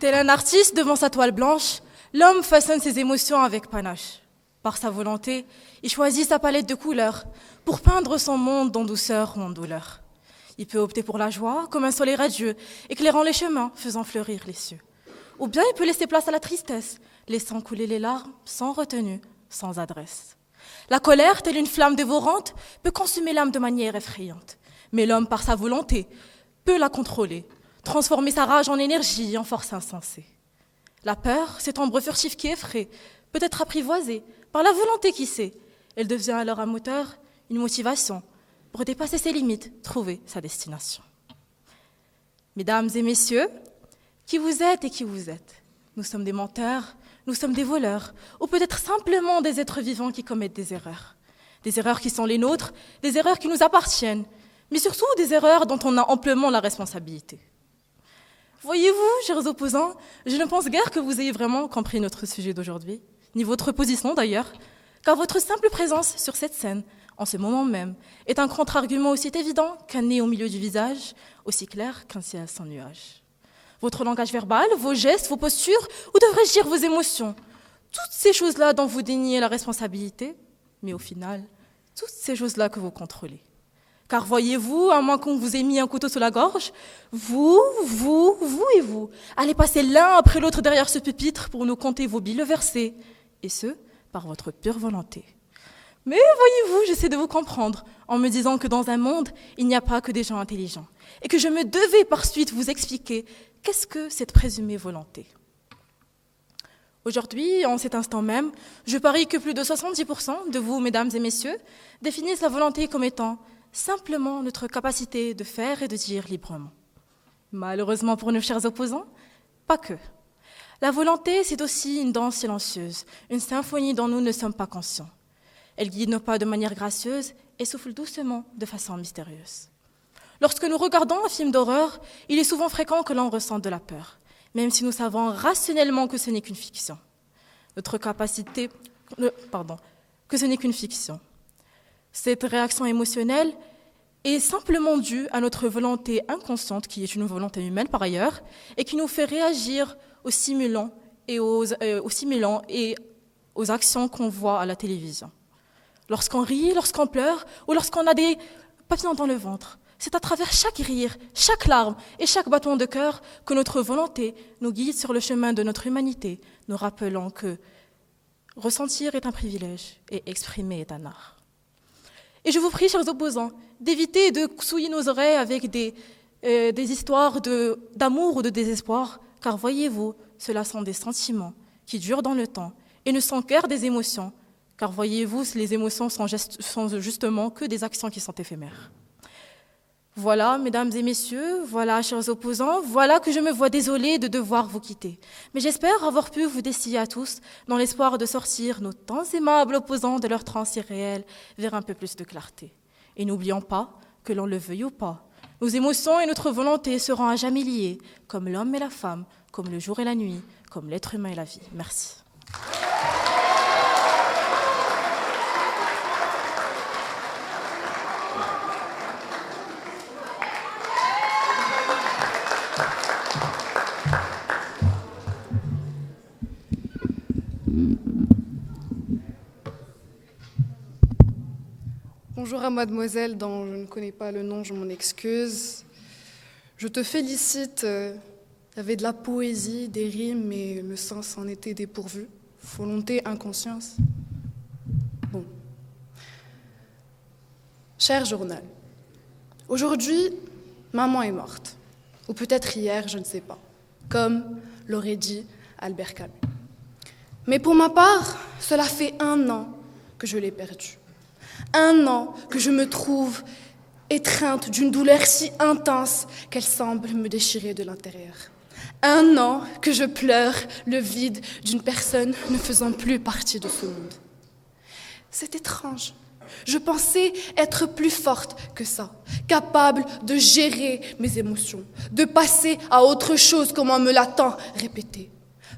Tel un artiste devant sa toile blanche, l'homme façonne ses émotions avec panache. Par sa volonté, il choisit sa palette de couleurs pour peindre son monde en douceur ou en douleur. Il peut opter pour la joie comme un soleil radieux, éclairant les chemins, faisant fleurir les cieux. Ou bien il peut laisser place à la tristesse, laissant couler les larmes sans retenue, sans adresse. La colère, telle une flamme dévorante, peut consumer l'âme de manière effrayante. Mais l'homme, par sa volonté, peut la contrôler, transformer sa rage en énergie, en force insensée. La peur, cette ombre furtive qui effraie, peut être apprivoisée par la volonté qui sait. Elle devient alors un moteur, une motivation, pour dépasser ses limites, trouver sa destination. Mesdames et messieurs, qui vous êtes et qui vous êtes? Nous sommes des menteurs, nous sommes des voleurs, ou peut-être simplement des êtres vivants qui commettent des erreurs. Des erreurs qui sont les nôtres, des erreurs qui nous appartiennent, mais surtout des erreurs dont on a amplement la responsabilité. Voyez-vous, chers opposants, je ne pense guère que vous ayez vraiment compris notre sujet d'aujourd'hui, ni votre position d'ailleurs, car votre simple présence sur cette scène, en ce moment même, est un contre-argument aussi évident qu'un nez au milieu du visage, aussi clair qu'un ciel sans nuage. Votre langage verbal, vos gestes, vos postures, ou devrais-je dire vos émotions, toutes ces choses-là dont vous déniez la responsabilité, mais au final, toutes ces choses-là que vous contrôlez. Car voyez-vous, à moins qu'on vous ait mis un couteau sous la gorge, vous et vous, allez passer l'un après l'autre derrière ce pupitre pour nous compter vos billes versées, et ce, par votre pure volonté. Mais voyez-vous, j'essaie de vous comprendre, en me disant que dans un monde, il n'y a pas que des gens intelligents, et que je me devais par suite vous expliquer qu'est-ce que cette présumée volonté. Aujourd'hui, en cet instant même, je parie que plus de 70% de vous, mesdames et messieurs, définissent la volonté comme étant simplement notre capacité de faire et de dire librement. Malheureusement pour nos chers opposants, pas que. La volonté, c'est aussi une danse silencieuse, une symphonie dont nous ne sommes pas conscients. Elle guide nos pas de manière gracieuse et souffle doucement de façon mystérieuse. Lorsque nous regardons un film d'horreur, il est souvent fréquent que l'on ressente de la peur, même si nous savons rationnellement que ce n'est qu'une fiction. Que ce n'est qu'une fiction. Cette réaction émotionnelle est simplement due à notre volonté inconsciente, qui est une volonté humaine par ailleurs, et qui nous fait réagir aux simulants et aux actions qu'on voit à la télévision. Lorsqu'on rit, lorsqu'on pleure, ou lorsqu'on a des papillons dans le ventre, c'est à travers chaque rire, chaque larme et chaque battement de cœur que notre volonté nous guide sur le chemin de notre humanité, nous rappelant que ressentir est un privilège et exprimer est un art. Et je vous prie, chers opposants, d'éviter de souiller nos oreilles avec des histoires d'amour ou de désespoir, car voyez-vous, cela sont des sentiments qui durent dans le temps et ne sont guère des émotions, car voyez-vous, les émotions sont justement que des actions qui sont éphémères. Voilà, mesdames et messieurs, voilà, chers opposants, voilà que je me vois désolée de devoir vous quitter. Mais j'espère avoir pu vous destiller à tous dans l'espoir de sortir nos tant aimables opposants de leur transe irréelle vers un peu plus de clarté. Et n'oublions pas, que l'on le veuille ou pas, nos émotions et notre volonté seront à jamais liées, comme l'homme et la femme, comme le jour et la nuit, comme l'être humain et la vie. Merci. Bonjour à mademoiselle dont je ne connais pas le nom, je m'en excuse. Je te félicite, il y avait de la poésie, des rimes, mais le sens en était dépourvu. Volonté, inconscience. Bon. Cher journal, aujourd'hui, maman est morte. Ou peut-être hier, je ne sais pas. Comme l'aurait dit Albert Camus. Mais pour ma part, cela fait 1 an que je l'ai perdue. 1 an que je me trouve étreinte d'une douleur si intense qu'elle semble me déchirer de l'intérieur. 1 an que je pleure le vide d'une personne ne faisant plus partie de ce monde. C'est étrange. Je pensais être plus forte que ça, capable de gérer mes émotions, de passer à autre chose comme on me l'a tant répété.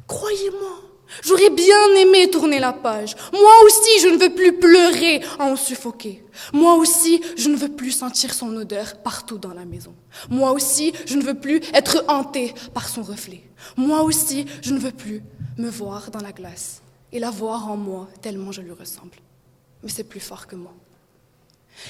Croyez-moi, J'aurais bien aimé tourner la page. Moi aussi, je ne veux plus pleurer à en suffoquer. Moi aussi, je ne veux plus sentir son odeur partout dans la maison. Moi aussi, je ne veux plus être hantée par son reflet. Moi aussi, je ne veux plus me voir dans la glace et la voir en moi tellement je lui ressemble. Mais c'est plus fort que moi.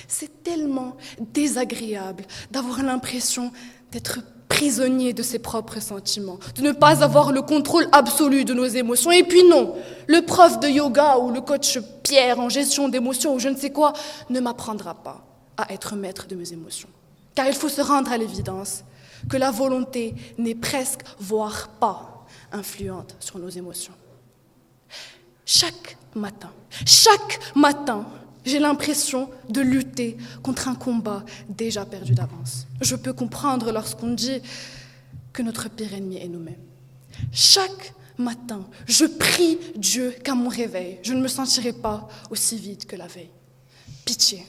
C'est tellement désagréable d'avoir l'impression d'être prisonnier de ses propres sentiments, de ne pas avoir le contrôle absolu de nos émotions. Et puis non, le prof de yoga ou le coach Pierre en gestion d'émotions ou je ne sais quoi ne m'apprendra pas à être maître de mes émotions. Car il faut se rendre à l'évidence que la volonté n'est presque, voire pas, influente sur nos émotions. Chaque matin, j'ai l'impression de lutter contre un combat déjà perdu d'avance. Je peux comprendre lorsqu'on dit que notre pire ennemi est nous-mêmes. Chaque matin, je prie Dieu qu'à mon réveil, je ne me sentirai pas aussi vide que la veille. Pitié,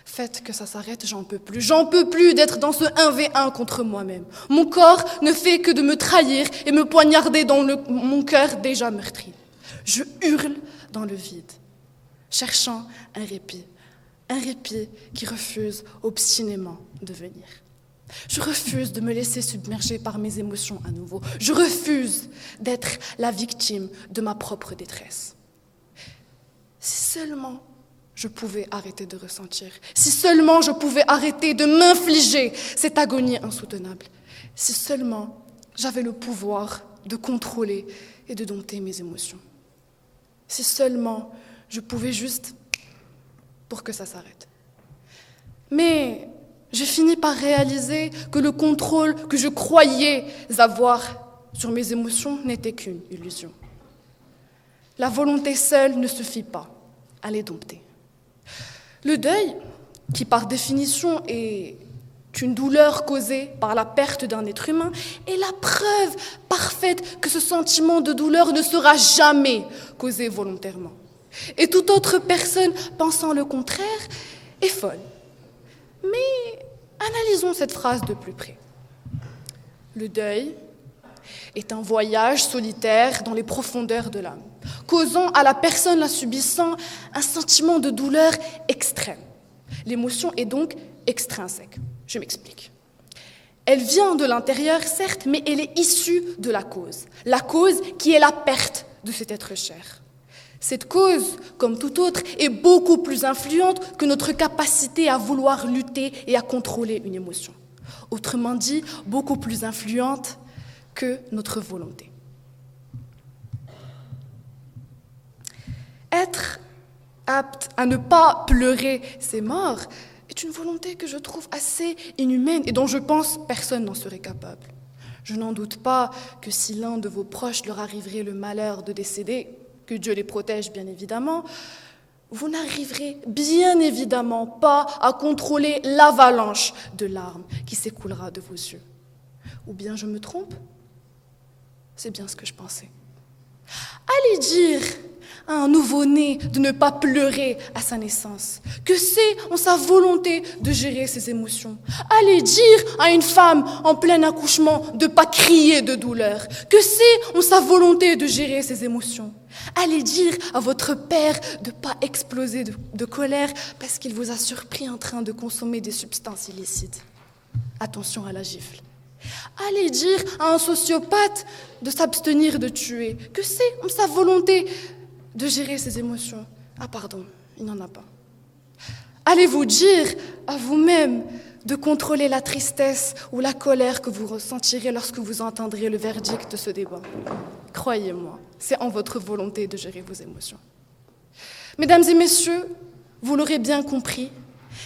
faites que ça s'arrête, j'en peux plus. J'en peux plus d'être dans ce 1v1 contre moi-même. Mon corps ne fait que de me trahir et me poignarder dans mon cœur déjà meurtri. Je hurle dans le vide, cherchant un répit qui refuse obstinément de venir. Je refuse de me laisser submerger par mes émotions à nouveau. Je refuse d'être la victime de ma propre détresse. Si seulement je pouvais arrêter de ressentir, si seulement je pouvais arrêter de m'infliger cette agonie insoutenable, si seulement j'avais le pouvoir de contrôler et de dompter mes émotions. Si seulement je pouvais juste pour que ça s'arrête. Mais j'ai fini par réaliser que le contrôle que je croyais avoir sur mes émotions n'était qu'une illusion. La volonté seule ne suffit pas à les dompter. Le deuil, qui par définition est une douleur causée par la perte d'un être humain, est la preuve parfaite que ce sentiment de douleur ne sera jamais causé volontairement. Et toute autre personne pensant le contraire est folle. Mais analysons cette phrase de plus près. Le deuil est un voyage solitaire dans les profondeurs de l'âme, causant à la personne la subissant un sentiment de douleur extrême. L'émotion est donc extrinsèque. Je m'explique. Elle vient de l'intérieur, certes, mais elle est issue de la cause qui est la perte de cet être cher. Cette cause, comme toute autre, est beaucoup plus influente que notre capacité à vouloir lutter et à contrôler une émotion. Autrement dit, beaucoup plus influente que notre volonté. Être apte à ne pas pleurer ses morts est une volonté que je trouve assez inhumaine et dont je pense personne n'en serait capable. Je n'en doute pas que si l'un de vos proches leur arriverait le malheur de décéder, que Dieu les protège bien évidemment, vous n'arriverez bien évidemment pas à contrôler l'avalanche de larmes qui s'écoulera de vos yeux. Ou bien je me trompe ? C'est bien ce que je pensais. Allez dire à un nouveau-né de ne pas pleurer à sa naissance, que c'est en sa volonté de gérer ses émotions. Allez dire à une femme en plein accouchement de ne pas crier de douleur, que c'est en sa volonté de gérer ses émotions. Allez dire à votre père de ne pas exploser de colère parce qu'il vous a surpris en train de consommer des substances illicites. Attention à la gifle. Allez dire à un sociopathe de s'abstenir de tuer, que c'est en sa volonté de gérer ses émotions. Ah pardon, il n'en a pas. Allez-vous dire à vous-même de contrôler la tristesse ou la colère que vous ressentirez lorsque vous entendrez le verdict de ce débat? Croyez-moi, c'est en votre volonté de gérer vos émotions. Mesdames et messieurs, vous l'aurez bien compris,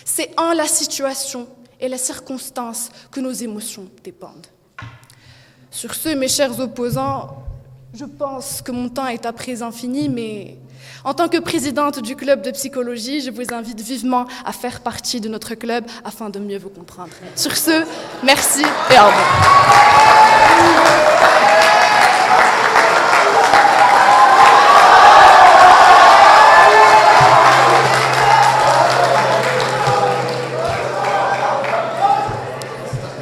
c'est en la situation et la circonstance que nos émotions dépendent. Sur ce, mes chers opposants, je pense que mon temps est à présent fini, mais en tant que présidente du club de psychologie, je vous invite vivement à faire partie de notre club afin de mieux vous comprendre. Sur ce, merci et au revoir.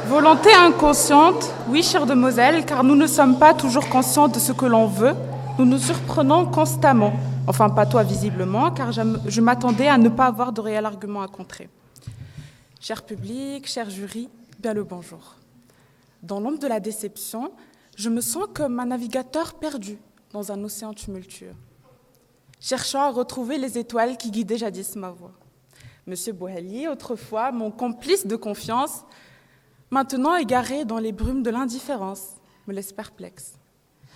Volonté inconsciente, oui, chère demoiselle, car nous ne sommes pas toujours conscients de ce que l'on veut, Nous nous surprenons constamment. Enfin, pas toi visiblement, car je m'attendais à ne pas avoir de réel argument à contrer. Cher public, cher jury, bien le bonjour. Dans l'ombre de la déception, je me sens comme un navigateur perdu dans un océan tumultueux, cherchant à retrouver les étoiles qui guidaient jadis ma voie. Monsieur Bouhali, autrefois mon complice de confiance, maintenant égaré dans les brumes de l'indifférence, me laisse perplexe.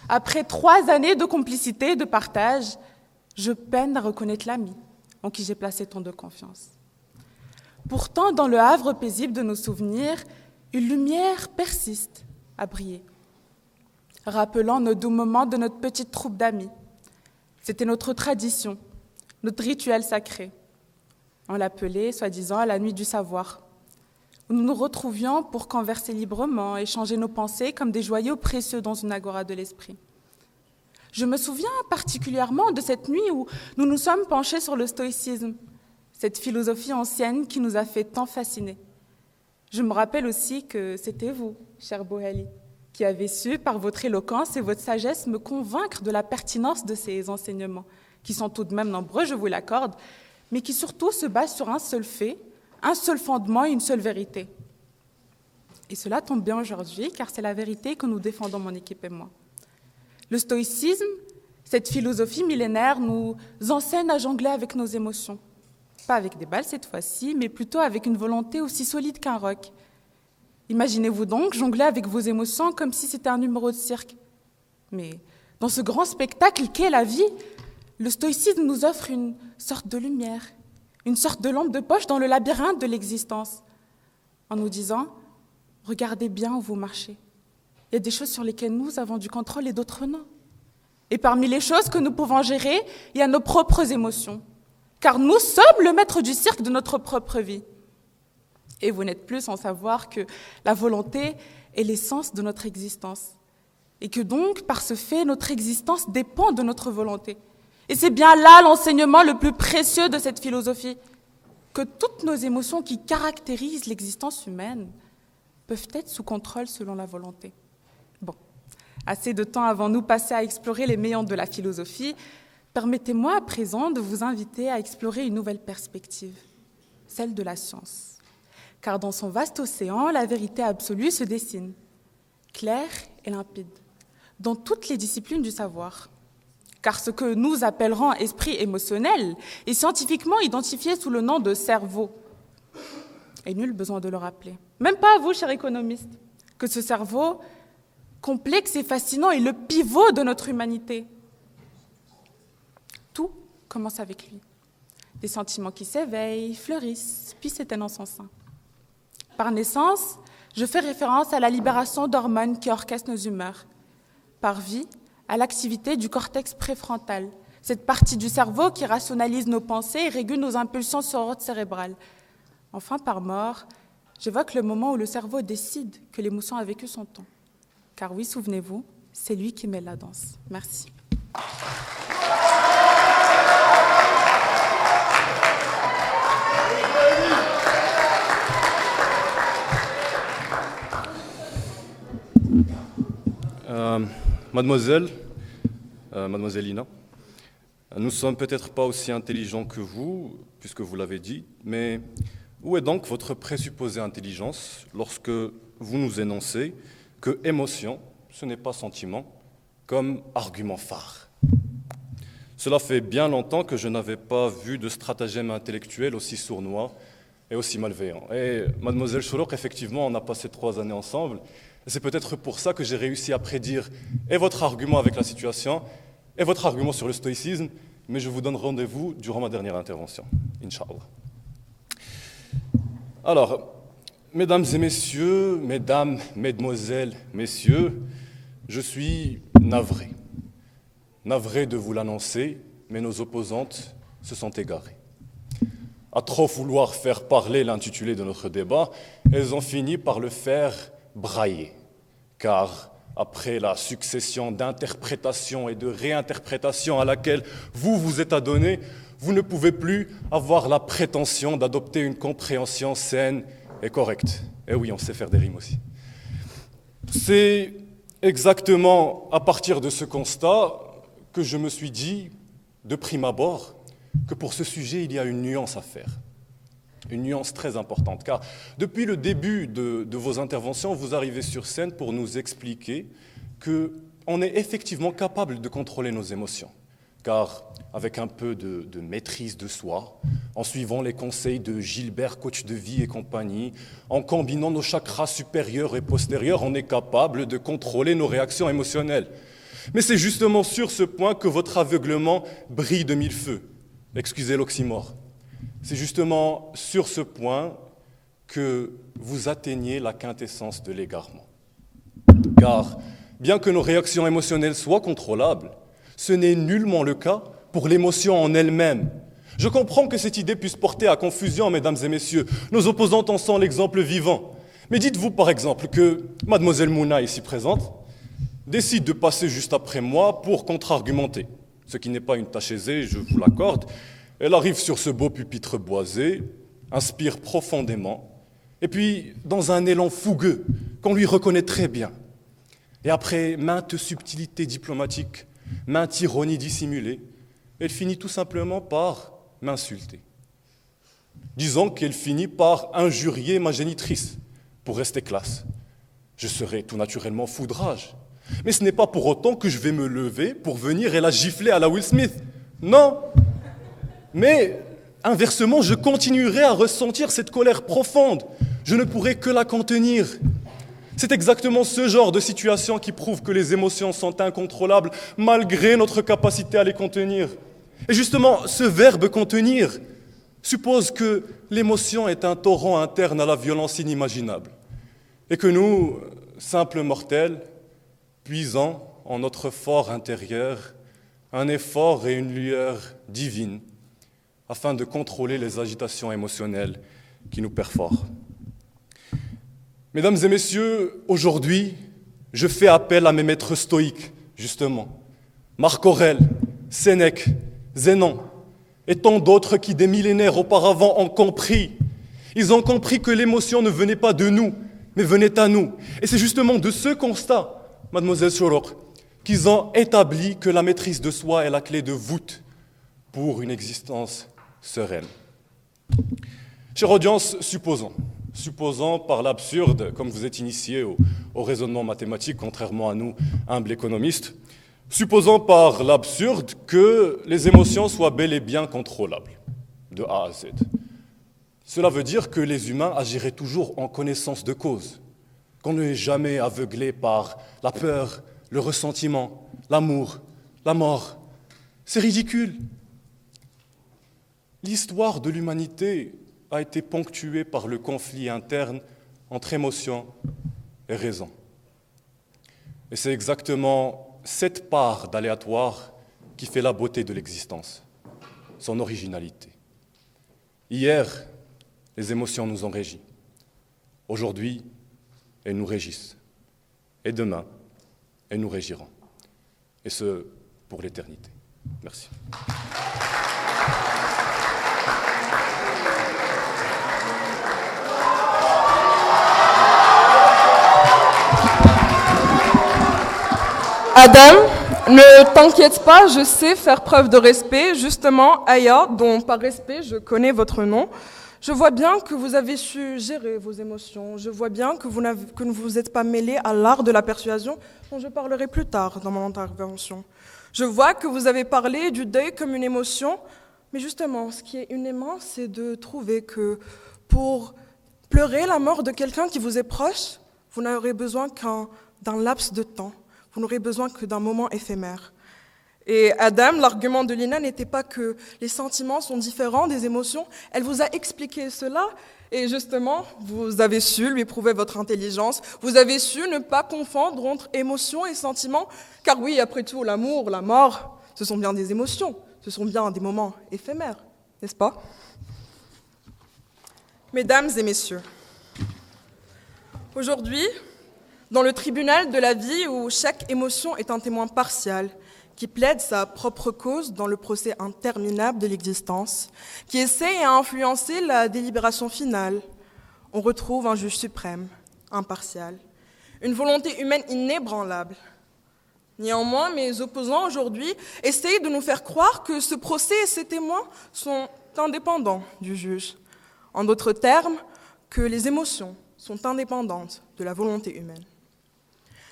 Après 3 années de complicité et de partage, je peine à reconnaître l'ami en qui j'ai placé tant de confiance. Pourtant, dans le havre paisible de nos souvenirs, une lumière persiste à briller, rappelant nos doux moments de notre petite troupe d'amis. C'était notre tradition, notre rituel sacré. On l'appelait, soi-disant, la nuit du savoir, où nous nous retrouvions pour converser librement, échanger nos pensées comme des joyaux précieux dans une agora de l'esprit. Je me souviens particulièrement de cette nuit où nous nous sommes penchés sur le stoïcisme, cette philosophie ancienne qui nous a fait tant fasciner. Je me rappelle aussi que c'était vous, cher Bouhali, qui avez su, par votre éloquence et votre sagesse, me convaincre de la pertinence de ces enseignements, qui sont tout de même nombreux, je vous l'accorde, mais qui surtout se basent sur un seul fait, un seul fondement et une seule vérité. Et cela tombe bien aujourd'hui, car c'est la vérité que nous défendons, mon équipe et moi. Le stoïcisme, cette philosophie millénaire, nous enseigne à jongler avec nos émotions. Pas avec des balles cette fois-ci, mais plutôt avec une volonté aussi solide qu'un roc. Imaginez-vous donc jongler avec vos émotions comme si c'était un numéro de cirque. Mais dans ce grand spectacle qu'est la vie, le stoïcisme nous offre une sorte de lumière, une sorte de lampe de poche dans le labyrinthe de l'existence, en nous disant « Regardez bien où vous marchez. Il y a des choses sur lesquelles nous avons du contrôle et d'autres non. Et parmi les choses que nous pouvons gérer, il y a nos propres émotions, car nous sommes le maître du cirque de notre propre vie. Et vous n'êtes plus sans savoir que la volonté est l'essence de notre existence, et que donc, par ce fait, notre existence dépend de notre volonté. Et c'est bien là l'enseignement le plus précieux de cette philosophie, que toutes nos émotions qui caractérisent l'existence humaine peuvent être sous contrôle selon la volonté. Bon, assez de temps avant nous passer à explorer les méandres de la philosophie, permettez-moi à présent de vous inviter à explorer une nouvelle perspective, celle de la science. Car dans son vaste océan, la vérité absolue se dessine, claire et limpide, dans toutes les disciplines du savoir. Car ce que nous appellerons esprit émotionnel est scientifiquement identifié sous le nom de cerveau. Et nul besoin de le rappeler, même pas à vous, chers économistes, que ce cerveau complexe et fascinant est le pivot de notre humanité. Tout commence avec lui. Des sentiments qui s'éveillent, fleurissent, puis s'éteignent en son sein. Par naissance, je fais référence à la libération d'hormones qui orchestrent nos humeurs. Par vie, à l'activité du cortex préfrontal, cette partie du cerveau qui rationalise nos pensées et régule nos impulsions sur ordre cérébral. Enfin, par mort, j'évoque le moment où le cerveau décide que l'émotion a vécu son temps. Car oui, souvenez-vous, c'est lui qui met la danse. Merci. Mademoiselle Ina, nous ne sommes peut-être pas aussi intelligents que vous, puisque vous l'avez dit, mais où est donc votre présupposée intelligence lorsque vous nous énoncez que émotion, ce n'est pas sentiment, comme argument phare? Cela fait bien longtemps que je n'avais pas vu de stratagème intellectuel aussi sournois et aussi malveillant. Et mademoiselle Chourouk, effectivement, on a passé 3 années ensemble. C'est peut-être pour ça que j'ai réussi à prédire et votre argument avec la situation et votre argument sur le stoïcisme, mais je vous donne rendez-vous durant ma dernière intervention, Inch'Allah. Alors, mesdames et messieurs, mesdames, mesdemoiselles, messieurs, je suis navré. Navré de vous l'annoncer, mais nos opposantes se sont égarées. À trop vouloir faire parler l'intitulé de notre débat, elles ont fini par le faire brailler, car après la succession d'interprétations et de réinterprétations à laquelle vous vous êtes adonné, vous ne pouvez plus avoir la prétention d'adopter une compréhension saine et correcte. Et oui, on sait faire des rimes aussi. C'est exactement à partir de ce constat que je me suis dit, de prime abord, que pour ce sujet, il y a une nuance à faire. Une nuance très importante, car depuis le début de vos interventions, vous arrivez sur scène pour nous expliquer qu'on est effectivement capable de contrôler nos émotions. Car avec un peu de maîtrise de soi, en suivant les conseils de Gilbert, coach de vie et compagnie, en combinant nos chakras supérieurs et postérieurs, on est capable de contrôler nos réactions émotionnelles. Mais c'est justement sur ce point que votre aveuglement brille de mille feux. Excusez l'oxymore. C'est justement sur ce point que vous atteignez la quintessence de l'égarement. Car bien que nos réactions émotionnelles soient contrôlables, ce n'est nullement le cas pour l'émotion en elle-même. Je comprends que cette idée puisse porter à confusion, mesdames et messieurs. Nos opposants en sont l'exemple vivant. Mais dites-vous par exemple que mademoiselle Mouna, ici présente, décide de passer juste après moi pour contre-argumenter. Ce qui n'est pas une tâche aisée, je vous l'accorde. Elle arrive sur ce beau pupitre boisé, inspire profondément, et puis, dans un élan fougueux, qu'on lui reconnaît très bien, et après maintes subtilités diplomatiques, maintes ironies dissimulées, elle finit tout simplement par m'insulter. Disons qu'elle finit par injurier ma génitrice, pour rester classe. Je serai tout naturellement fou de rage. Mais ce n'est pas pour autant que je vais me lever pour venir et la gifler à la Will Smith. Non! Mais inversement, je continuerai à ressentir cette colère profonde. Je ne pourrai que la contenir. C'est exactement ce genre de situation qui prouve que les émotions sont incontrôlables malgré notre capacité à les contenir. Et justement, ce verbe « contenir » suppose que l'émotion est un torrent interne à la violence inimaginable. Et que nous, simples mortels, puisant en notre fort intérieur un effort et une lueur divine afin de contrôler les agitations émotionnelles qui nous perforent. Mesdames et messieurs, aujourd'hui, je fais appel à mes maîtres stoïques, justement. Marc Aurèle, Sénèque, Zénon, et tant d'autres qui, des millénaires auparavant, ont compris. Ils ont compris que l'émotion ne venait pas de nous, mais venait à nous. Et c'est justement de ce constat, mademoiselle Chorok, qu'ils ont établi que la maîtrise de soi est la clé de voûte pour une existence sereine. Chère audience, supposons par l'absurde, comme vous êtes initiés au raisonnement mathématique, contrairement à nous, humbles économistes, supposons par l'absurde que les émotions soient bel et bien contrôlables, de A à Z. Cela veut dire que les humains agiraient toujours en connaissance de cause, qu'on n'est jamais aveuglé par la peur, le ressentiment, l'amour, la mort. C'est ridicule. L'histoire de l'humanité a été ponctuée par le conflit interne entre émotion et raison. Et c'est exactement cette part d'aléatoire qui fait la beauté de l'existence, son originalité. Hier, les émotions nous ont régis. Aujourd'hui, elles nous régissent. Et demain, elles nous régiront. Et ce, pour l'éternité. Merci. Adam, ne t'inquiète pas, je sais faire preuve de respect. Justement, Aya, dont par respect je connais votre nom, je vois bien que vous avez su gérer vos émotions. Je vois bien que vous ne vous êtes pas mêlé à l'art de la persuasion, dont je parlerai plus tard dans mon intervention. Je vois que vous avez parlé du deuil comme une émotion, mais justement, ce qui est une aimance, c'est de trouver que pour pleurer la mort de quelqu'un qui vous est proche, vous n'aurez besoin d'un laps de temps. Vous n'aurez besoin que d'un moment éphémère. Et Adam, l'argument de Lina n'était pas que les sentiments sont différents des émotions. Elle vous a expliqué cela et justement, vous avez su lui prouver votre intelligence. Vous avez su ne pas confondre entre émotions et sentiments. Car oui, après tout, l'amour, la mort, ce sont bien des émotions. Ce sont bien des moments éphémères, n'est-ce pas? Mesdames et messieurs, aujourd'hui, dans le tribunal de la vie où chaque émotion est un témoin partial, qui plaide sa propre cause dans le procès interminable de l'existence, qui essaie à influencer la délibération finale, on retrouve un juge suprême, impartial, une volonté humaine inébranlable. Néanmoins, mes opposants aujourd'hui essayent de nous faire croire que ce procès et ses témoins sont indépendants du juge. En d'autres termes, que les émotions sont indépendantes de la volonté humaine.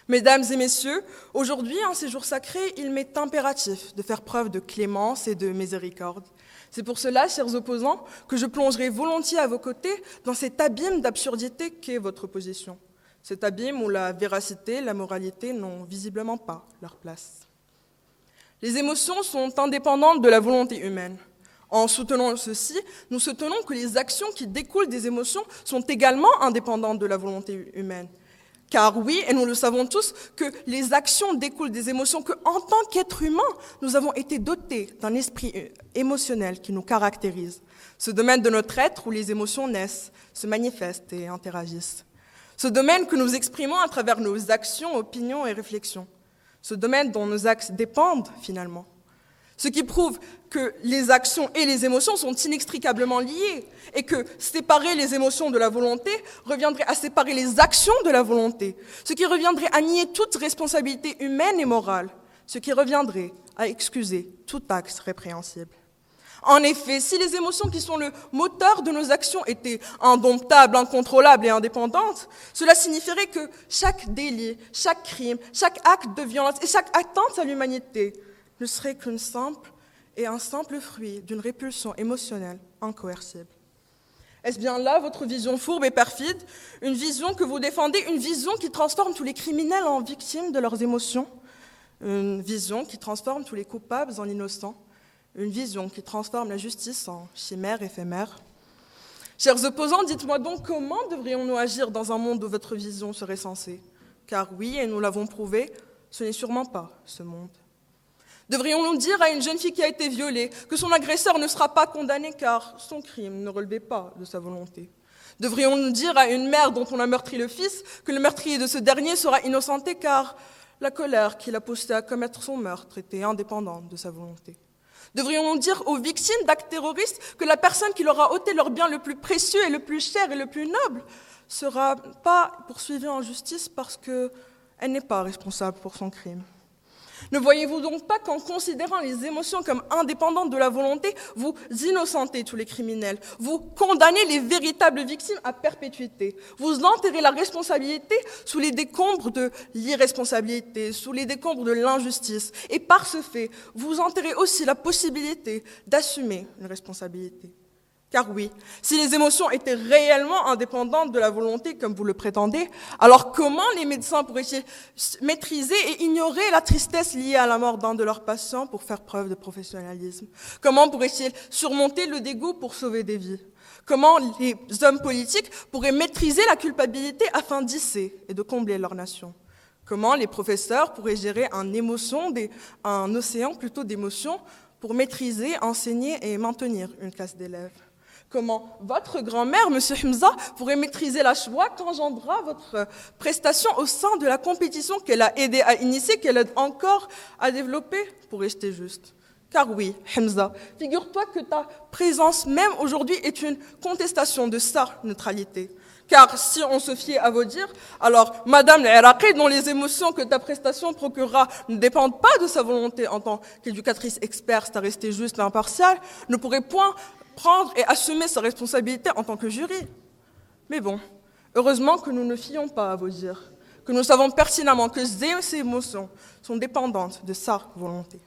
Mesdames et messieurs, aujourd'hui, en ces jours sacrés, il m'est impératif de faire preuve de clémence et de miséricorde. C'est pour cela, chers opposants, que je plongerai volontiers à vos côtés dans cet abîme d'absurdité qu'est votre position. Cet abîme où la véracité, la moralité n'ont visiblement pas leur place. Les émotions sont indépendantes de la volonté humaine. En soutenant ceci, nous soutenons que les actions qui découlent des émotions sont également indépendantes de la volonté humaine. Car oui, et nous le savons tous, que les actions découlent des émotions, qu'en tant qu'êtres humains, nous avons été dotés d'un esprit émotionnel qui nous caractérise. Ce domaine de notre être où les émotions naissent, se manifestent et interagissent. Ce domaine que nous exprimons à travers nos actions, opinions et réflexions. Ce domaine dont nos actes dépendent finalement. Ce qui prouve que les actions et les émotions sont inextricablement liées et que séparer les émotions de la volonté reviendrait à séparer les actions de la volonté, ce qui reviendrait à nier toute responsabilité humaine et morale, ce qui reviendrait à excuser tout acte répréhensible. En effet, si les émotions qui sont le moteur de nos actions étaient indomptables, incontrôlables et indépendantes, cela signifierait que chaque délit, chaque crime, chaque acte de violence et chaque atteinte à l'humanité ne serait qu'un simple fruit d'une répulsion émotionnelle incoercible. Est-ce bien là votre vision fourbe et perfide, une vision que vous défendez, une vision qui transforme tous les criminels en victimes de leurs émotions, une vision qui transforme tous les coupables en innocents, une vision qui transforme la justice en chimère éphémère? Chers opposants, dites-moi donc comment devrions-nous agir dans un monde où votre vision serait censée? Car oui, et nous l'avons prouvé, ce n'est sûrement pas ce monde. Devrions-nous dire à une jeune fille qui a été violée que son agresseur ne sera pas condamné car son crime ne relevait pas de sa volonté? Devrions-nous dire à une mère dont on a meurtri le fils que le meurtrier de ce dernier sera innocenté car la colère qui l'a poussé à commettre son meurtre était indépendante de sa volonté? Devrions-nous dire aux victimes d'actes terroristes que la personne qui leur a ôté leur bien le plus précieux et le plus cher et le plus noble ne sera pas poursuivie en justice parce qu'elle n'est pas responsable pour son crime? Ne voyez-vous donc pas qu'en considérant les émotions comme indépendantes de la volonté, vous innocentez tous les criminels, vous condamnez les véritables victimes à perpétuité, vous enterrez la responsabilité sous les décombres de l'irresponsabilité, sous les décombres de l'injustice, et par ce fait, vous enterrez aussi la possibilité d'assumer une responsabilité. Car oui, si les émotions étaient réellement indépendantes de la volonté, comme vous le prétendez, alors comment les médecins pourraient-ils maîtriser et ignorer la tristesse liée à la mort d'un de leurs patients pour faire preuve de professionnalisme? Comment pourraient-ils surmonter le dégoût pour sauver des vies? Comment les hommes politiques pourraient maîtriser la culpabilité afin d'hisser et de combler leur nation? Comment les professeurs pourraient gérer un océan d'émotions pour maîtriser, enseigner et maintenir une classe d'élèves? Comment votre grand-mère, M. Hamza, pourrait maîtriser la joie qu'engendra votre prestation au sein de la compétition qu'elle a aidé à initier, qu'elle aide encore à développer, pour rester juste? Car oui, Hamza, figure-toi que ta présence même aujourd'hui est une contestation de sa neutralité. Car si on se fiait à vos dires, alors Madame l'Iraqi, dont les émotions que ta prestation procurera ne dépendent pas de sa volonté en tant qu'éducatrice experte à rester juste et impartiale, ne pourrait point prendre et assumer sa responsabilité en tant que jury. Mais bon, heureusement que nous ne fions pas à vos dires, que nous savons pertinemment que ces émotions sont dépendantes de sa volonté.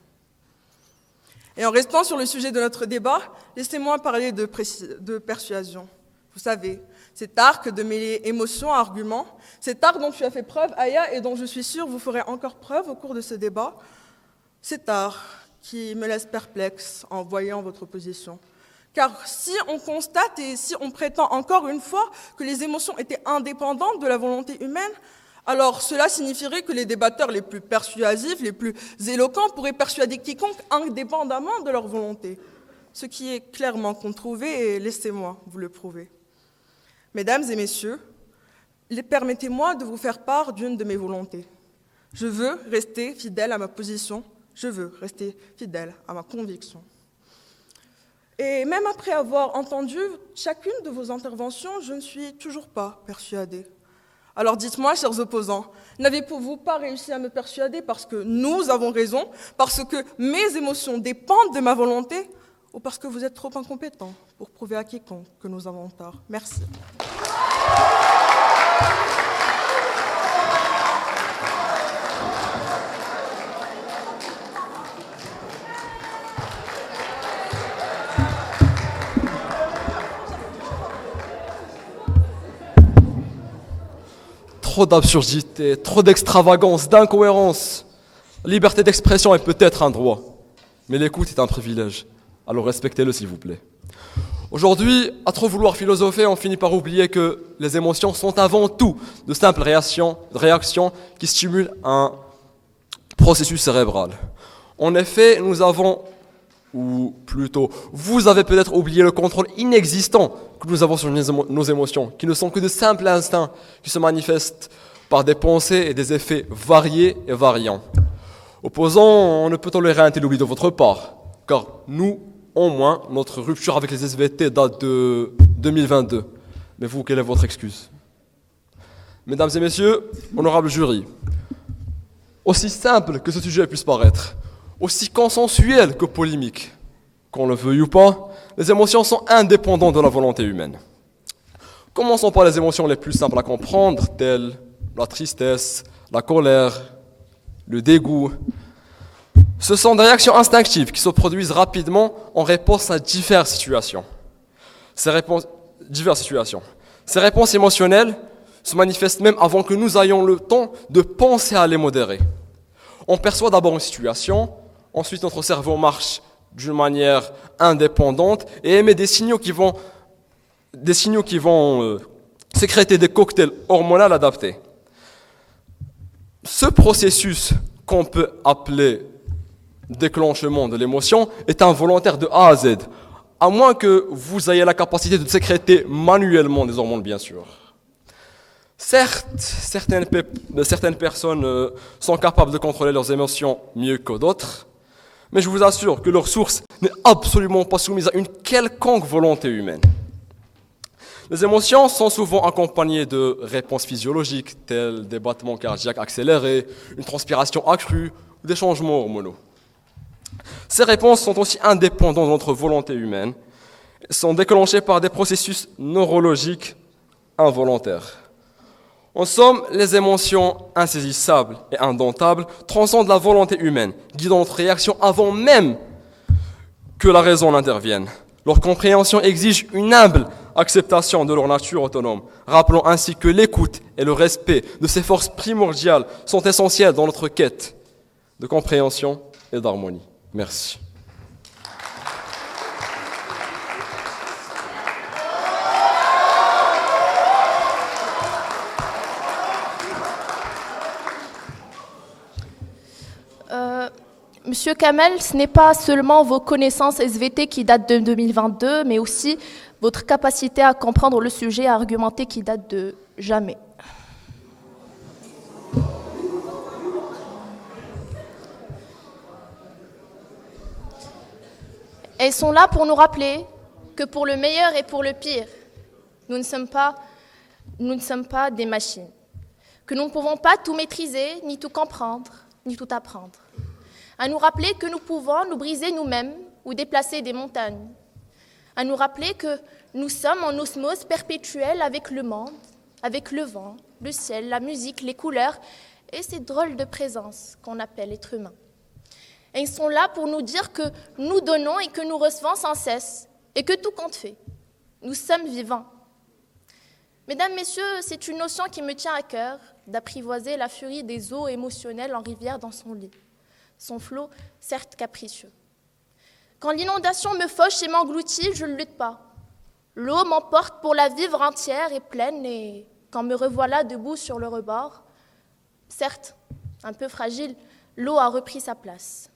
Et en restant sur le sujet de notre débat, laissez-moi parler de persuasion. Vous savez, cet art que de mêler émotion à argument, cet art dont tu as fait preuve, Aya, et dont je suis sûre vous ferez encore preuve au cours de ce débat, cet art qui me laisse perplexe en voyant votre position. Car si on constate et si on prétend encore une fois que les émotions étaient indépendantes de la volonté humaine, alors cela signifierait que les débatteurs les plus persuasifs, les plus éloquents pourraient persuader quiconque indépendamment de leur volonté, ce qui est clairement controuvé et laissez-moi vous le prouver. Mesdames et messieurs, permettez-moi de vous faire part d'une de mes volontés. Je veux rester fidèle à ma position, je veux rester fidèle à ma conviction. Et même après avoir entendu chacune de vos interventions, je ne suis toujours pas persuadée. Alors dites-moi, chers opposants, n'avez-vous pas réussi à me persuader parce que nous avons raison, parce que mes émotions dépendent de ma volonté, ou parce que vous êtes trop incompétents pour prouver à quiconque que nous avons tort? Merci. Trop d'absurdité, trop d'extravagance, d'incohérence. La liberté d'expression est peut-être un droit, mais l'écoute est un privilège. Alors respectez-le s'il vous plaît. Aujourd'hui, à trop vouloir philosopher, on finit par oublier que les émotions sont avant tout de simples réactions qui stimulent un processus cérébral. En effet, nous avons, ou plutôt, vous avez peut-être oublié le contrôle inexistant que nous avons sur nos émotions, qui ne sont que de simples instincts qui se manifestent par des pensées et des effets variés et variants. Opposant, on ne peut tolérer un tel oubli de votre part, car nous, au moins, notre rupture avec les SVT date de 2022. Mais vous, quelle est votre excuse? Mesdames et messieurs, honorable jury, aussi simple que ce sujet puisse paraître, aussi consensuel que polémique, qu'on le veuille ou pas, les émotions sont indépendantes de la volonté humaine. Commençons par les émotions les plus simples à comprendre, telles la tristesse, la colère, le dégoût. Ce sont des réactions instinctives qui se produisent rapidement en réponse à diverses situations. Ces réponses émotionnelles se manifestent même avant que nous ayons le temps de penser à les modérer. On perçoit d'abord une situation, ensuite notre cerveau marche d'une manière indépendante et émet des signaux qui vont sécréter des cocktails hormonaux adaptés. Ce processus qu'on peut appeler déclenchement de l'émotion est involontaire de A à Z, à moins que vous ayez la capacité de sécréter manuellement des hormones, bien sûr. Certes, certaines personnes sont capables de contrôler leurs émotions mieux que d'autres, mais je vous assure que leur source n'est absolument pas soumise à une quelconque volonté humaine. Les émotions sont souvent accompagnées de réponses physiologiques, telles des battements cardiaques accélérés, une transpiration accrue ou des changements hormonaux. Ces réponses sont aussi indépendantes de notre volonté humaine, sont déclenchées par des processus neurologiques involontaires. En somme, les émotions insaisissables et indomptables transcendent la volonté humaine, guidant notre réaction avant même que la raison n'intervienne. Leur compréhension exige une humble acceptation de leur nature autonome, rappelant ainsi que l'écoute et le respect de ces forces primordiales sont essentiels dans notre quête de compréhension et d'harmonie. Merci. Monsieur Kamel, ce n'est pas seulement vos connaissances SVT qui datent de 2022, mais aussi votre capacité à comprendre le sujet et à argumenter qui date de jamais. Elles sont là pour nous rappeler que pour le meilleur et pour le pire, nous ne sommes pas des machines, que nous ne pouvons pas tout maîtriser, ni tout comprendre, ni tout apprendre. À nous rappeler que nous pouvons nous briser nous-mêmes ou déplacer des montagnes. À nous rappeler que nous sommes en osmose perpétuelle avec le monde, avec le vent, le ciel, la musique, les couleurs et ces drôles de présences qu'on appelle être humain. Et ils sont là pour nous dire que nous donnons et que nous recevons sans cesse et que tout compte fait. Nous sommes vivants. Mesdames, Messieurs, c'est une notion qui me tient à cœur d'apprivoiser la furie des eaux émotionnelles en rivière dans son lit. Son flot, certes capricieux. Quand l'inondation me fauche et m'engloutit, je ne lutte pas. L'eau m'emporte pour la vivre entière et pleine, et quand me revoilà debout sur le rebord, certes, un peu fragile, l'eau a repris sa place.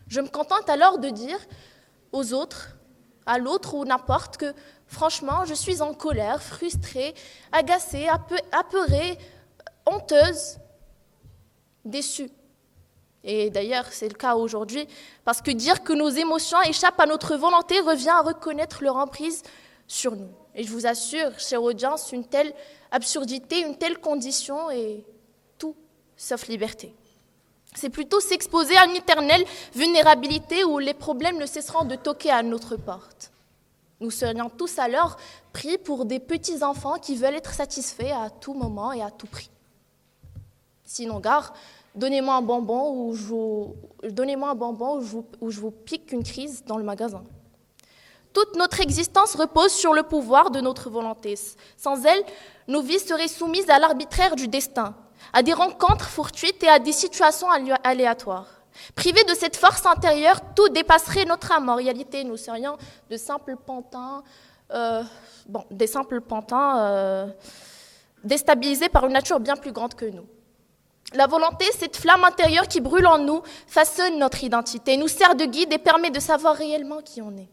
Je me contente alors de dire aux autres, à l'autre ou n'importe, que franchement, je suis en colère, frustrée, agacée, apeurée, honteuse, déçue. Et d'ailleurs, c'est le cas aujourd'hui, parce que dire que nos émotions échappent à notre volonté revient à reconnaître leur emprise sur nous. Et je vous assure, chère audience, une telle absurdité, une telle condition est tout sauf liberté. C'est plutôt s'exposer à une éternelle vulnérabilité où les problèmes ne cesseront de toquer à notre porte. Nous serions tous alors pris pour des petits enfants qui veulent être satisfaits à tout moment et à tout prix. Sinon, gare, donnez-moi un bonbon ou je vous pique une crise dans le magasin. Toute notre existence repose sur le pouvoir de notre volonté. Sans elle, nos vies seraient soumises à l'arbitraire du destin, à des rencontres fortuites et à des situations aléatoires. Privés de cette force intérieure, tout dépasserait notre âme. En réalité, nous serions de simples pantins, déstabilisés par une nature bien plus grande que nous. La volonté, cette flamme intérieure qui brûle en nous, façonne notre identité, nous sert de guide et permet de savoir réellement qui on est.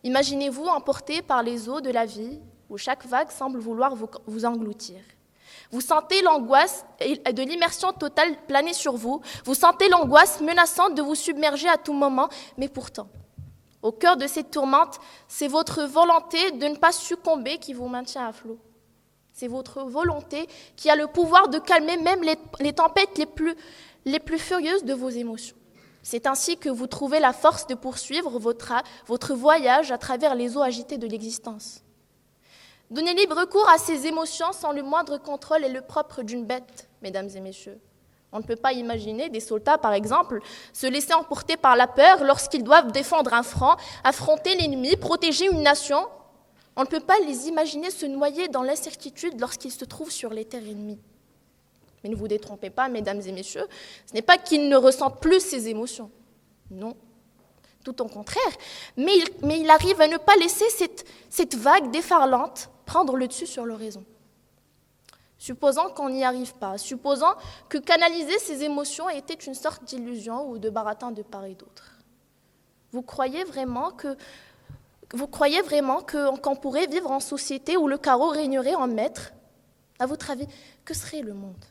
Imaginez-vous emporté par les eaux de la vie, où chaque vague semble vouloir vous engloutir. Vous sentez l'angoisse de l'immersion totale planer sur vous. Vous sentez l'angoisse menaçante de vous submerger à tout moment. Mais pourtant, au cœur de cette tourmente, c'est votre volonté de ne pas succomber qui vous maintient à flot. C'est votre volonté qui a le pouvoir de calmer même les tempêtes les plus furieuses de vos émotions. C'est ainsi que vous trouvez la force de poursuivre votre voyage à travers les eaux agitées de l'existence. Donner libre cours à ces émotions sans le moindre contrôle est le propre d'une bête, mesdames et messieurs. On ne peut pas imaginer des soldats, par exemple, se laisser emporter par la peur lorsqu'ils doivent défendre un front, affronter l'ennemi, protéger une nation. On ne peut pas les imaginer se noyer dans l'incertitude lorsqu'ils se trouvent sur les terres ennemies. Mais ne vous détrompez pas, mesdames et messieurs, ce n'est pas qu'ils ne ressentent plus ces émotions. Non, tout au contraire. Mais il arrive à ne pas laisser cette vague déferlante prendre le dessus sur l'horizon. Supposons qu'on n'y arrive pas, supposons que canaliser ces émotions était une sorte d'illusion ou de baratin de part et d'autre. Vous croyez vraiment qu'on pourrait vivre en société où le chaos régnerait en maître? À votre avis, que serait le monde?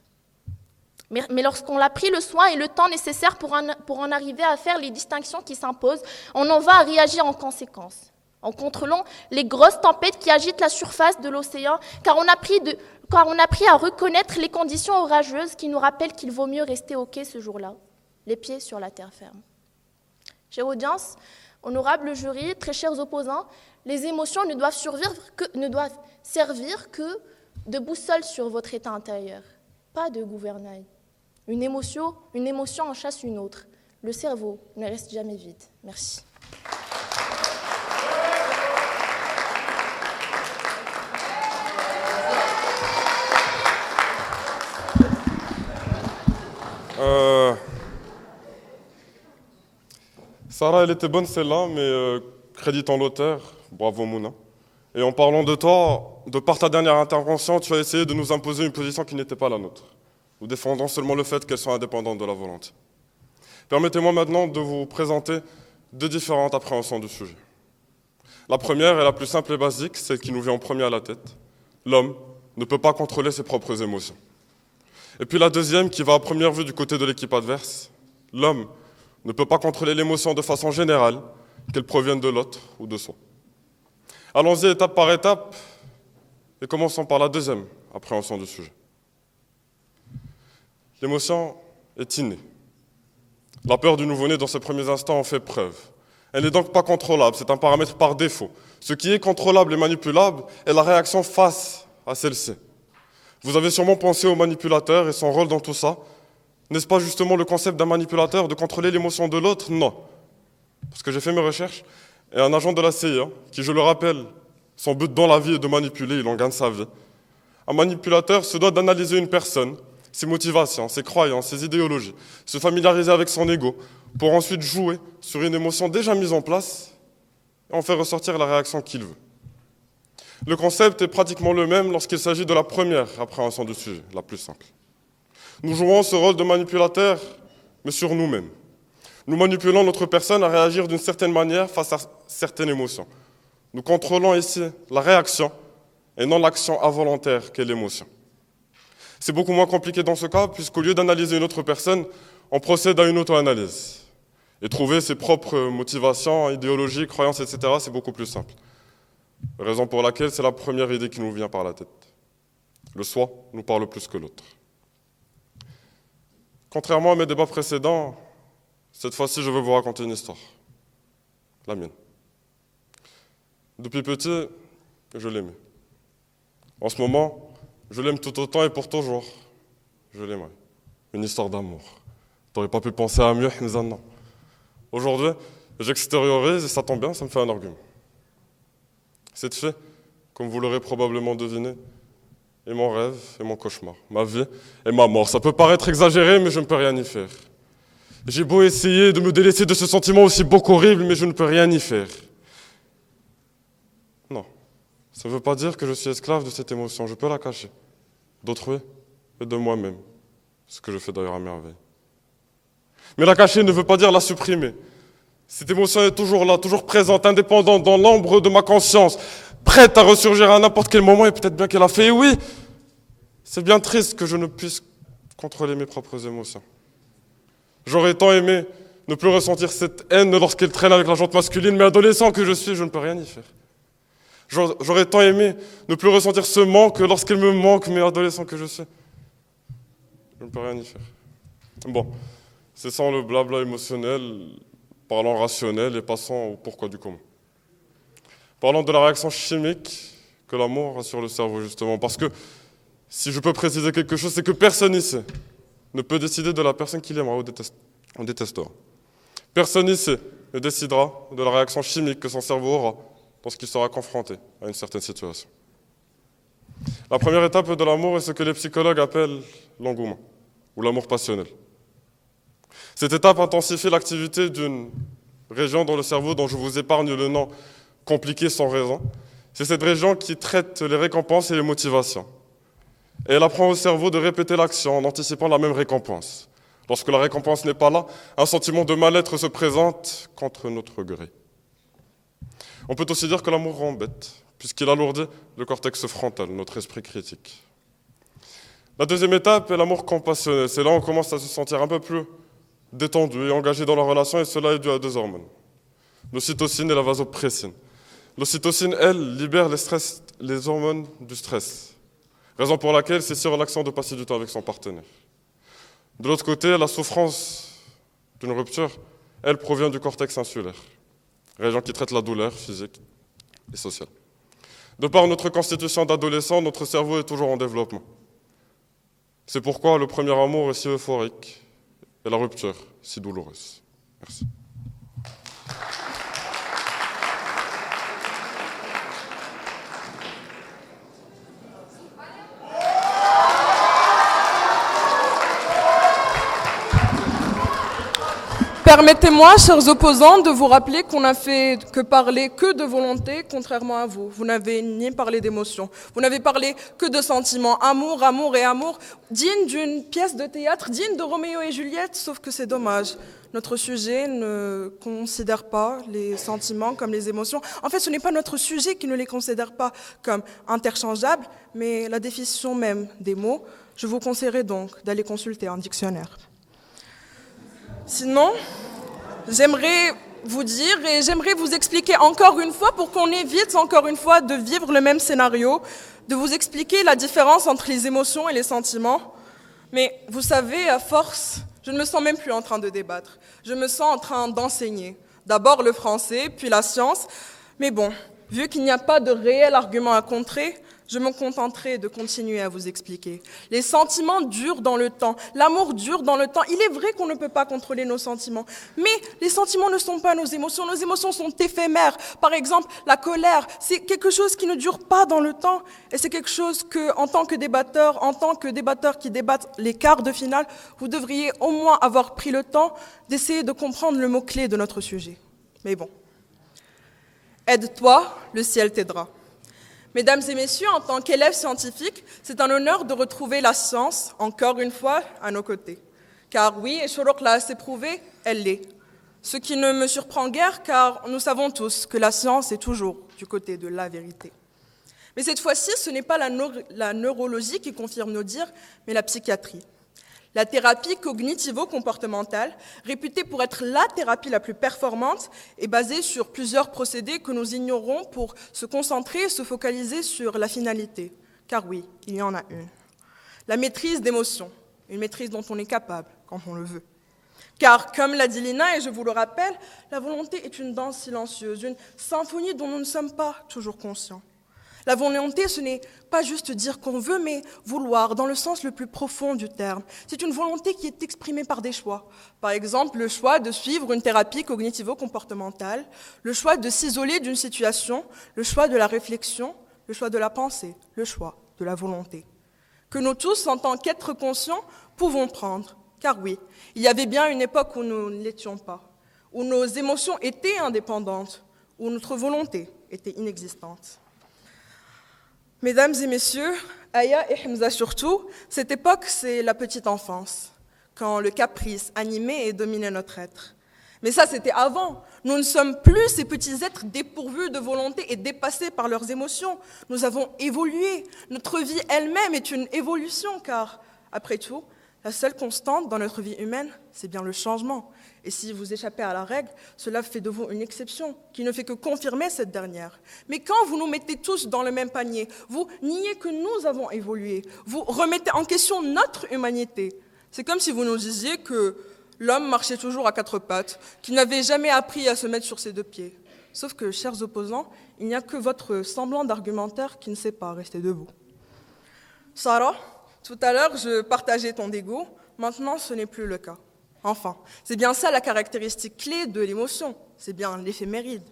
Mais lorsqu'on a pris le soin et le temps nécessaire pour en arriver à faire les distinctions qui s'imposent, on en va à réagir en conséquence, en contrôlant les grosses tempêtes qui agitent la surface de l'océan, car on a appris à reconnaître les conditions orageuses qui nous rappellent qu'il vaut mieux rester au quai ce jour-là, les pieds sur la terre ferme. Chère audience, honorable jury, très chers opposants, les émotions ne doivent servir que de boussole sur votre état intérieur, pas de gouvernail. Une émotion en chasse une autre. Le cerveau ne reste jamais vide. Merci. Sarah, elle était bonne celle-là, mais créditant l'auteur, bravo Mouna. Et en parlant de toi, de par ta dernière intervention, tu as essayé de nous imposer une position qui n'était pas la nôtre, nous défendant seulement le fait qu'elles soient indépendantes de la volonté. Permettez-moi maintenant de vous présenter deux différentes appréhensions du sujet. La première est la plus simple et basique, celle qui nous vient en premier à la tête. L'homme ne peut pas contrôler ses propres émotions. Et puis la deuxième, qui va à première vue du côté de l'équipe adverse. L'homme ne peut pas contrôler l'émotion de façon générale, qu'elle provienne de l'autre ou de soi. Allons-y étape par étape et commençons par la deuxième appréhension du sujet. L'émotion est innée. La peur du nouveau-né dans ses premiers instants en fait preuve. Elle n'est donc pas contrôlable, c'est un paramètre par défaut. Ce qui est contrôlable et manipulable est la réaction face à celle-ci. Vous avez sûrement pensé au manipulateur et son rôle dans tout ça. N'est-ce pas justement le concept d'un manipulateur de contrôler l'émotion de l'autre? Non. Parce que j'ai fait mes recherches, et un agent de la CIA, qui, je le rappelle, son but dans la vie est de manipuler, il en gagne sa vie. Un manipulateur se doit d'analyser une personne, ses motivations, ses croyances, ses idéologies, se familiariser avec son ego, pour ensuite jouer sur une émotion déjà mise en place et en faire ressortir la réaction qu'il veut. Le concept est pratiquement le même lorsqu'il s'agit de la première appréhension du sujet, la plus simple. Nous jouons ce rôle de manipulateur, mais sur nous-mêmes. Nous manipulons notre personne à réagir d'une certaine manière face à certaines émotions. Nous contrôlons ici la réaction et non l'action involontaire qu'est l'émotion. C'est beaucoup moins compliqué dans ce cas, puisqu'au lieu d'analyser une autre personne, on procède à une auto-analyse. Et trouver ses propres motivations, idéologies, croyances, etc., c'est beaucoup plus simple. Raison pour laquelle c'est la première idée qui nous vient par la tête. Le soi nous parle plus que l'autre. Contrairement à mes débats précédents, cette fois-ci, je veux vous raconter une histoire. La mienne. Depuis petit, je l'aimais. En ce moment, je l'aime tout autant et pour toujours. Je l'aimerai. Une histoire d'amour. T'aurais pas pu penser à mieux, mais non. Aujourd'hui, j'extériorise et ça tombe bien, ça me fait un argument. Cette fille, comme vous l'aurez probablement deviné, est mon rêve et mon cauchemar. Ma vie et ma mort. Ça peut paraître exagéré, mais je ne peux rien y faire. J'ai beau essayer de me délaisser de ce sentiment aussi beau qu'horrible, mais je ne peux rien y faire. Non, ça ne veut pas dire que je suis esclave de cette émotion. Je peux la cacher. D'autrui et de moi-même. Ce que je fais d'ailleurs à merveille. Mais la cacher ne veut pas dire la supprimer. Cette émotion est toujours là, toujours présente, indépendante, dans l'ombre de ma conscience, prête à ressurgir à n'importe quel moment, et peut-être bien qu'elle a fait. Et oui, c'est bien triste que je ne puisse contrôler mes propres émotions. J'aurais tant aimé ne plus ressentir cette haine lorsqu'elle traîne avec la jante masculine, mais adolescent que je suis, je ne peux rien y faire. J'aurais tant aimé ne plus ressentir ce manque lorsqu'elle me manque, mais adolescent que je suis. Je ne peux rien y faire. Bon, c'est sans le blabla émotionnel, parlons rationnel et passons au pourquoi du comment. Parlons de la réaction chimique que l'amour a sur le cerveau, justement. Parce que, si je peux préciser quelque chose, c'est que personne ici ne peut décider de la personne qu'il aimera ou détestera. Personne ici ne décidera de la réaction chimique que son cerveau aura lorsqu'il sera confronté à une certaine situation. La première étape de l'amour est ce que les psychologues appellent l'engouement, ou l'amour passionnel. Cette étape intensifie l'activité d'une région dans le cerveau dont je vous épargne le nom compliqué sans raison. C'est cette région qui traite les récompenses et les motivations. Et elle apprend au cerveau de répéter l'action en anticipant la même récompense. Lorsque la récompense n'est pas là, un sentiment de mal-être se présente contre notre gré. On peut aussi dire que l'amour rend bête, puisqu'il alourdit le cortex frontal, notre esprit critique. La deuxième étape est l'amour compassionnel. C'est là où on commence à se sentir un peu plus détendu et engagé dans la relation, et cela est dû à deux hormones, l'ocytocine et la vasopressine. L'ocytocine, elle, libère les hormones du stress, raison pour laquelle c'est si relaxant de passer du temps avec son partenaire. De l'autre côté, la souffrance d'une rupture, elle provient du cortex insulaire, région qui traite la douleur physique et sociale. De par notre constitution d'adolescent, notre cerveau est toujours en développement. C'est pourquoi le premier amour est si euphorique et la rupture si douloureuse. Merci. Permettez-moi, chers opposants, de vous rappeler qu'on n'a fait que parler que de volonté, contrairement à vous. Vous n'avez ni parlé d'émotion, vous n'avez parlé que de sentiments. Amour, amour et amour, digne d'une pièce de théâtre, digne de Roméo et Juliette, sauf que c'est dommage. Notre sujet ne considère pas les sentiments comme les émotions. En fait, ce n'est pas notre sujet qui ne les considère pas comme interchangeables, mais la définition même des mots. Je vous conseillerais donc d'aller consulter un dictionnaire. Sinon, j'aimerais vous dire et j'aimerais vous expliquer encore une fois, pour qu'on évite encore une fois de vivre le même scénario, de vous expliquer la différence entre les émotions et les sentiments. Mais vous savez, à force, je ne me sens même plus en train de débattre. Je me sens en train d'enseigner. D'abord le français, puis la science. Mais bon, vu qu'il n'y a pas de réel argument à contrer, je me contenterai de continuer à vous expliquer. Les sentiments durent dans le temps, l'amour dure dans le temps. Il est vrai qu'on ne peut pas contrôler nos sentiments, mais les sentiments ne sont pas nos émotions sont éphémères. Par exemple, la colère, c'est quelque chose qui ne dure pas dans le temps, et c'est quelque chose que, en tant que débatteur qui débattent les quarts de finale, vous devriez au moins avoir pris le temps d'essayer de comprendre le mot-clé de notre sujet. Mais bon, aide-toi, le ciel t'aidera. Mesdames et messieurs, en tant qu'élèves scientifiques, c'est un honneur de retrouver la science, encore une fois, à nos côtés. Car oui, et Shourouk l'a assez prouvé, elle l'est. Ce qui ne me surprend guère, car nous savons tous que la science est toujours du côté de la vérité. Mais cette fois-ci, ce n'est pas la neurologie qui confirme nos dires, mais la psychiatrie. La thérapie cognitivo-comportementale, réputée pour être la thérapie la plus performante, est basée sur plusieurs procédés que nous ignorons pour se concentrer et se focaliser sur la finalité. Car oui, il y en a une. La maîtrise d'émotions, une maîtrise dont on est capable quand on le veut. Car, comme l'a dit Lina, et je vous le rappelle, la volonté est une danse silencieuse, une symphonie dont nous ne sommes pas toujours conscients. La volonté, ce n'est pas juste dire qu'on veut, mais vouloir, dans le sens le plus profond du terme. C'est une volonté qui est exprimée par des choix. Par exemple, le choix de suivre une thérapie cognitivo-comportementale, le choix de s'isoler d'une situation, le choix de la réflexion, le choix de la pensée, le choix de la volonté. Que nous tous, en tant qu'êtres conscients, pouvons prendre. Car oui, il y avait bien une époque où nous ne l'étions pas, où nos émotions étaient indépendantes, où notre volonté était inexistante. Mesdames et messieurs, Aya et Hamza surtout, cette époque, c'est la petite enfance, quand le caprice animait et dominait notre être. Mais ça, c'était avant. Nous ne sommes plus ces petits êtres dépourvus de volonté et dépassés par leurs émotions. Nous avons évolué. Notre vie elle-même est une évolution, car, après tout, la seule constante dans notre vie humaine, c'est bien le changement. Et si vous échappez à la règle, cela fait de vous une exception, qui ne fait que confirmer cette dernière. Mais quand vous nous mettez tous dans le même panier, vous niez que nous avons évolué, vous remettez en question notre humanité. C'est comme si vous nous disiez que l'homme marchait toujours à quatre pattes, qu'il n'avait jamais appris à se mettre sur ses deux pieds. Sauf que, chers opposants, il n'y a que votre semblant d'argumentaire qui ne sait pas rester debout. Sarah, tout à l'heure, je partageais ton dégoût, maintenant ce n'est plus le cas. Enfin, c'est bien ça la caractéristique clé de l'émotion, c'est bien l'éphéméride.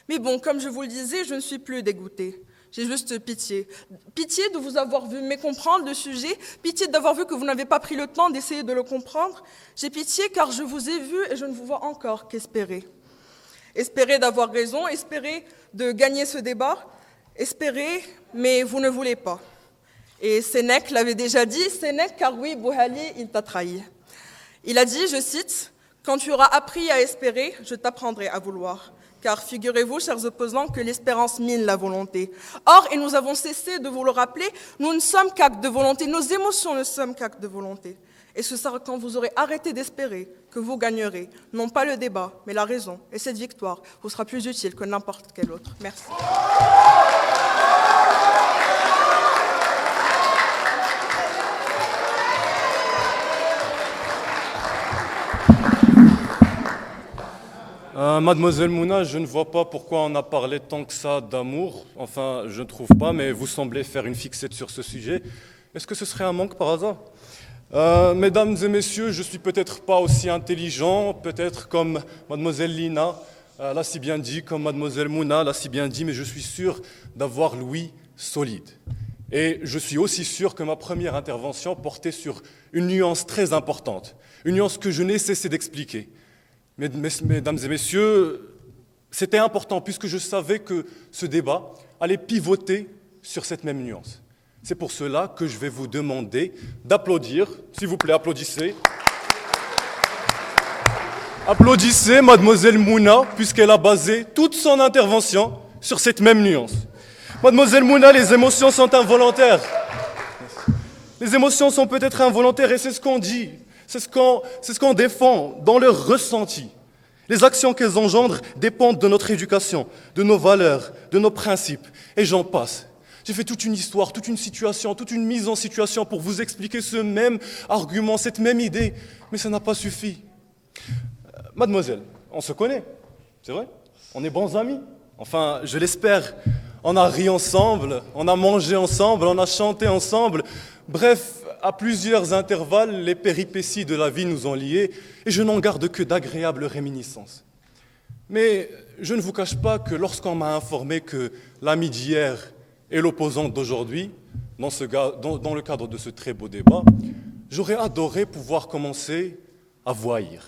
Mais bon, comme je vous le disais, je ne suis plus dégoûtée. J'ai juste pitié. Pitié de vous avoir vu mécomprendre le sujet, pitié d'avoir vu que vous n'avez pas pris le temps d'essayer de le comprendre. J'ai pitié car je vous ai vu et je ne vous vois encore qu'espérer. Espérer d'avoir raison, espérer de gagner ce débat, espérer, mais vous ne voulez pas. Et Sénèque l'avait déjà dit, Sénèque, car oui, Bouhali, il t'a trahi. Il a dit, je cite, « Quand tu auras appris à espérer, je t'apprendrai à vouloir. » Car figurez-vous, chers opposants, que l'espérance mine la volonté. Or, et nous avons cessé de vous le rappeler, nous ne sommes qu'actes de volonté, nos émotions ne sont qu'actes de volonté. Et ce sera quand vous aurez arrêté d'espérer que vous gagnerez, non pas le débat, mais la raison. Et cette victoire vous sera plus utile que n'importe quelle autre. Merci. Mademoiselle Mouna, je ne vois pas pourquoi on a parlé tant que ça d'amour. Enfin, je ne trouve pas, mais vous semblez faire une fixette sur ce sujet. Est-ce que ce serait un manque par hasard ? Mesdames et messieurs, je suis peut-être pas aussi intelligent, peut-être comme Mademoiselle Lina l'a si bien dit, comme Mademoiselle Mouna l'a si bien dit, mais je suis sûr d'avoir l'ouïe solide. Et je suis aussi sûr que ma première intervention portait sur une nuance très importante, une nuance que je n'ai cessé d'expliquer. Mesdames et messieurs, c'était important puisque je savais que ce débat allait pivoter sur cette même nuance. C'est pour cela que je vais vous demander d'applaudir. S'il vous plaît, applaudissez. Applaudissez Mademoiselle Mouna puisqu'elle a basé toute son intervention sur cette même nuance. Mademoiselle Mouna, les émotions sont involontaires. Les émotions sont peut-être involontaires et c'est ce qu'on dit. C'est ce qu'on défend dans leur ressenti. Les actions qu'elles engendrent dépendent de notre éducation, de nos valeurs, de nos principes, et j'en passe. J'ai fait toute une histoire, toute une situation, toute une mise en situation pour vous expliquer ce même argument, cette même idée, mais ça n'a pas suffi. Mademoiselle, on se connaît, c'est vrai? On est bons amis. Enfin, je l'espère. On a ri ensemble, on a mangé ensemble, on a chanté ensemble. Bref, à plusieurs intervalles, les péripéties de la vie nous ont liés et je n'en garde que d'agréables réminiscences. Mais je ne vous cache pas que lorsqu'on m'a informé que l'ami d'hier est l'opposant d'aujourd'hui, dans le cadre de ce très beau débat, j'aurais adoré pouvoir commencer à voyer.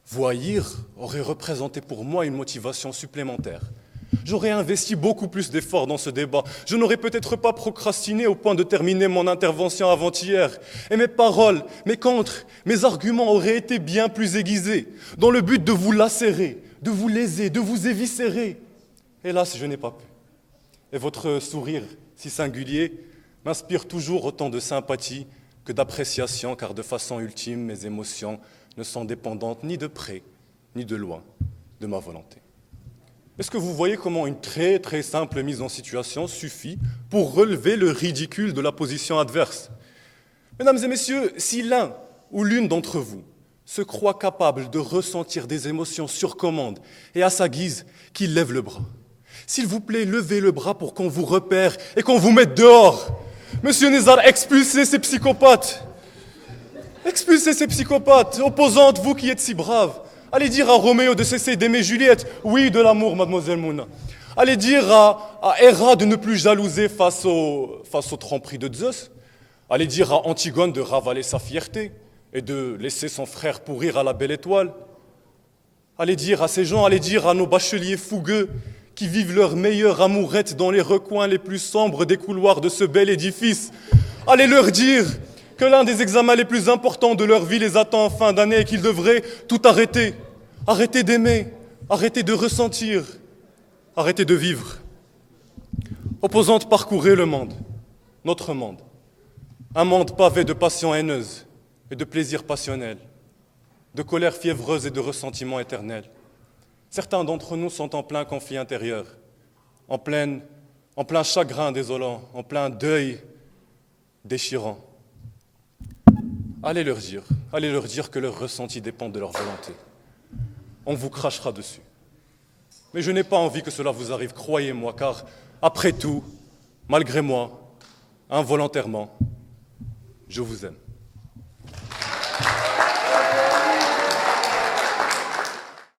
Voyer aurait représenté pour moi une motivation supplémentaire. J'aurais investi beaucoup plus d'efforts dans ce débat. Je n'aurais peut-être pas procrastiné au point de terminer mon intervention avant-hier. Et mes paroles, mes contres, mes arguments auraient été bien plus aiguisés, dans le but de vous lacérer, de vous léser, de vous éviscérer. Hélas, je n'ai pas pu. Et votre sourire si singulier m'inspire toujours autant de sympathie que d'appréciation, car de façon ultime, mes émotions ne sont dépendantes ni de près, ni de loin de ma volonté. Est-ce que vous voyez comment une très très simple mise en situation suffit pour relever le ridicule de la position adverse? Mesdames et messieurs, si l'un ou l'une d'entre vous se croit capable de ressentir des émotions sur commande et à sa guise, qu'il lève le bras. S'il vous plaît, levez le bras pour qu'on vous repère et qu'on vous mette dehors. Monsieur Nézar, expulsez ces psychopathes. Expulsez ces psychopathes. Opposantes, vous qui êtes si braves. Allez dire à Roméo de cesser d'aimer Juliette. Oui, de l'amour, mademoiselle Mouna. Allez dire à Héra de ne plus jalouser face aux tromperies de Zeus. Allez dire à Antigone de ravaler sa fierté et de laisser son frère pourrir à la belle étoile. Allez dire à ces gens, allez dire à nos bacheliers fougueux qui vivent leur meilleure amourette dans les recoins les plus sombres des couloirs de ce bel édifice. Allez leur dire que l'un des examens les plus importants de leur vie les attend en fin d'année et qu'ils devraient tout arrêter. Arrêter d'aimer, arrêter de ressentir, arrêter de vivre. Opposantes, parcourez le monde, notre monde. Un monde pavé de passions haineuses et de plaisirs passionnels, de colère fiévreuse et de ressentiments éternels. Certains d'entre nous sont en plein conflit intérieur, en plein chagrin désolant, en plein deuil déchirant. Allez leur dire que leur ressenti dépend de leur volonté. On vous crachera dessus. Mais je n'ai pas envie que cela vous arrive, croyez-moi, car après tout, malgré moi, involontairement, je vous aime.